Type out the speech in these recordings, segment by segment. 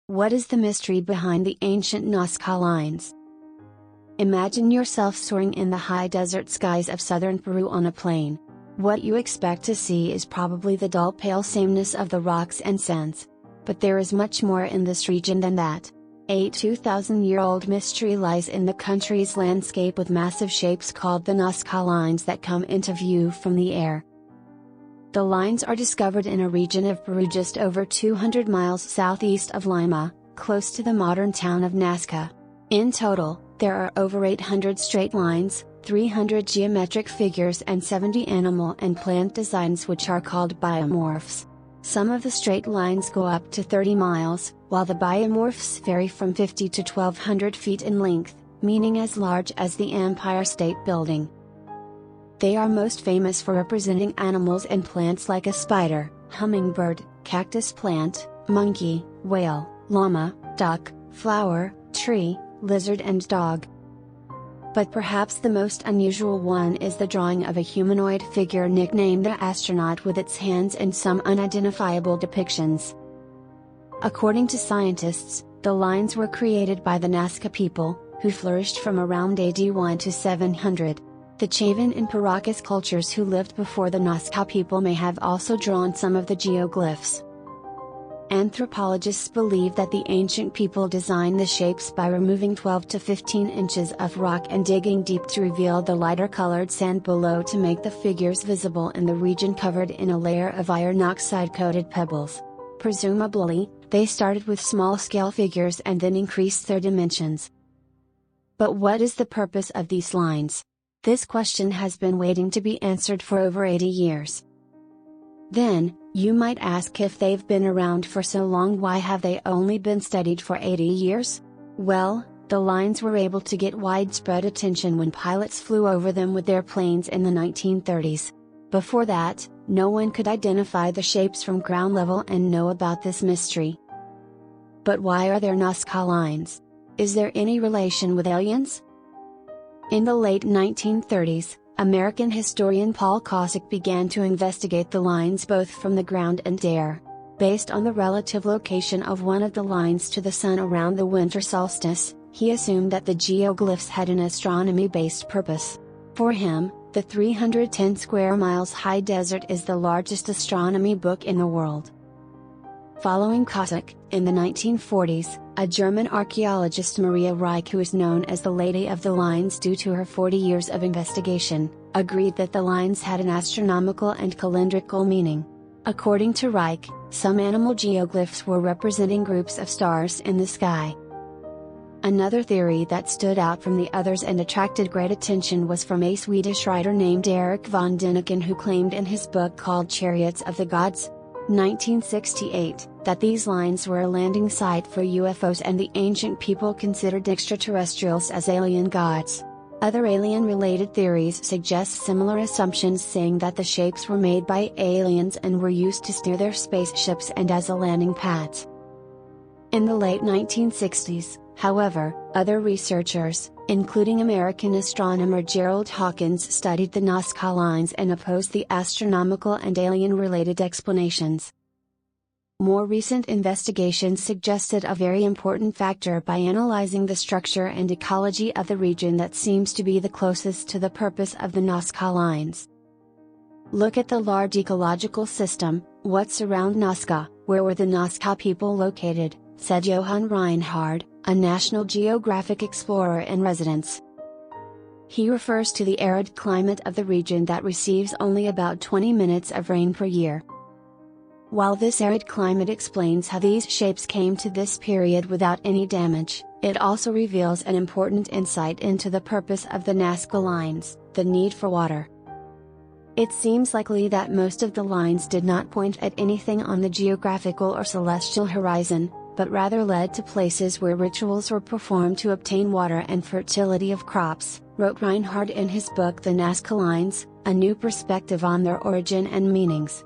What is the mystery behind the ancient Nazca Lines? Imagine yourself soaring in the high desert skies of southern Peru on a plane. What you expect to see is probably the dull pale sameness of the rocks and sands. But there is much more in this region than that. A 2,000-year-old mystery lies in the country's landscape with massive shapes called the Nazca Lines that come into view from the air. The lines are discovered in a region of Peru just over 200 miles southeast of Lima, close to the modern town of Nazca. In total, there are over 800 straight lines, 300 geometric figures and 70 animal and plant designs which are called biomorphs. Some of the straight lines go up to 30 miles, while the biomorphs vary from 50 to 1,200 feet in length, meaning as large as the Empire State Building. They are most famous for representing animals and plants like a spider, hummingbird, cactus plant, monkey, whale, llama, duck, flower, tree, lizard and dog. But perhaps the most unusual one is the drawing of a humanoid figure nicknamed the astronaut with its hands and some unidentifiable depictions. According to scientists, the lines were created by the Nazca people, who flourished from around AD 1 to 700. The Chavan and Paracas cultures who lived before the Nazca people may have also drawn some of the geoglyphs. Anthropologists believe that the ancient people designed the shapes by removing 12 to 15 inches of rock and digging deep to reveal the lighter colored sand below to make the figures visible in the region covered in a layer of iron oxide coated pebbles. Presumably, they started with small scale figures and then increased their dimensions. But what is the purpose of these lines? This question has been waiting to be answered for over 80 years. Then, you might ask, if they've been around for so long, why have they only been studied for 80 years? Well, the lines were able to get widespread attention when pilots flew over them with their planes in the 1930s. Before that, no one could identify the shapes from ground level and know about this mystery. But why are there Nazca Lines? Is there any relation with aliens? In the late 1930s, American historian Paul Kosick began to investigate the lines both from the ground and air. Based on the relative location of one of the lines to the sun around the winter solstice, he assumed that the geoglyphs had an astronomy-based purpose. For him, the 310 square miles high desert is the largest astronomy book in the world. Following Kosick, in the 1940s, a German archaeologist, Maria Reich, who is known as the Lady of the Lines due to her 40 years of investigation, agreed that the lines had an astronomical and calendrical meaning. According to Reich, some animal geoglyphs were representing groups of stars in the sky. Another theory that stood out from the others and attracted great attention was from a Swedish writer named Eric von Däniken, who claimed in his book called Chariots of the Gods, 1968, that these lines were a landing site for UFOs and the ancient people considered extraterrestrials as alien gods. Other alien-related theories suggest similar assumptions, saying that the shapes were made by aliens and were used to steer their spaceships and as a landing pads. In the late 1960s, however, other researchers, including American astronomer Gerald Hawkins, studied the Nazca Lines and opposed the astronomical and alien-related explanations. More recent investigations suggested a very important factor by analyzing the structure and ecology of the region that seems to be the closest to the purpose of the Nazca Lines. Look at the large ecological system. What's around Nazca? Where were the Nazca people located? Said Johann Reinhard, a National Geographic explorer in residence. He refers to the arid climate of the region that receives only about 20 minutes of rain per year. While this arid climate explains how these shapes came to this period without any damage, it also reveals an important insight into the purpose of the Nazca Lines, the need for water. It seems likely that most of the lines did not point at anything on the geographical or celestial horizon, but rather led to places where rituals were performed to obtain water and fertility of crops, wrote Reinhard in his book The Nazca Lines, A New Perspective on Their Origin and Meanings.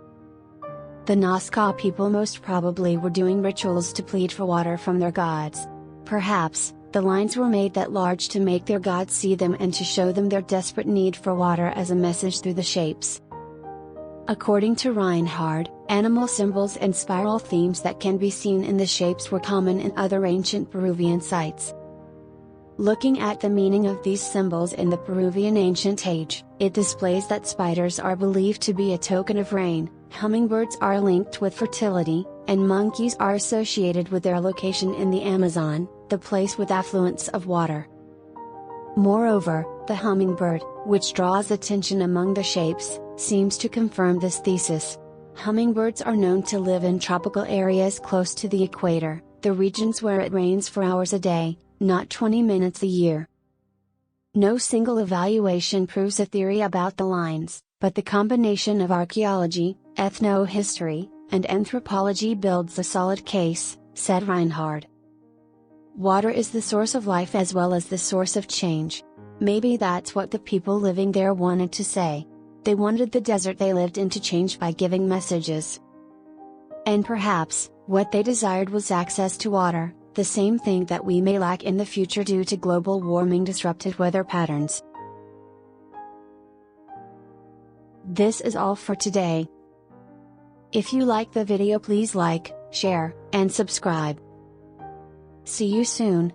The Nazca people most probably were doing rituals to plead for water from their gods. Perhaps, the lines were made that large to make their gods see them and to show them their desperate need for water as a message through the shapes. According to Reinhard, Animal symbols and spiral themes that can be seen in the shapes were common in other ancient Peruvian sites. Looking at the meaning of these symbols in the Peruvian ancient age, it displays that spiders are believed to be a token of rain, hummingbirds are linked with fertility, and monkeys are associated with their location in the Amazon, the place with affluence of water. Moreover, the hummingbird, which draws attention among the shapes, seems to confirm this thesis. Hummingbirds are known to live in tropical areas close to the equator, the regions where it rains for hours a day, not 20 minutes a year. No single evaluation proves a theory about the lines, but the combination of archaeology, ethnohistory, and anthropology builds a solid case, said Reinhard. Water is the source of life as well as the source of change. Maybe that's what the people living there wanted to say. They wanted the desert they lived in to change by giving messages. And perhaps, what they desired was access to water, the same thing that we may lack in the future due to global warming disrupted weather patterns. This is all for today. If you like the video, please like, share, and subscribe. See you soon.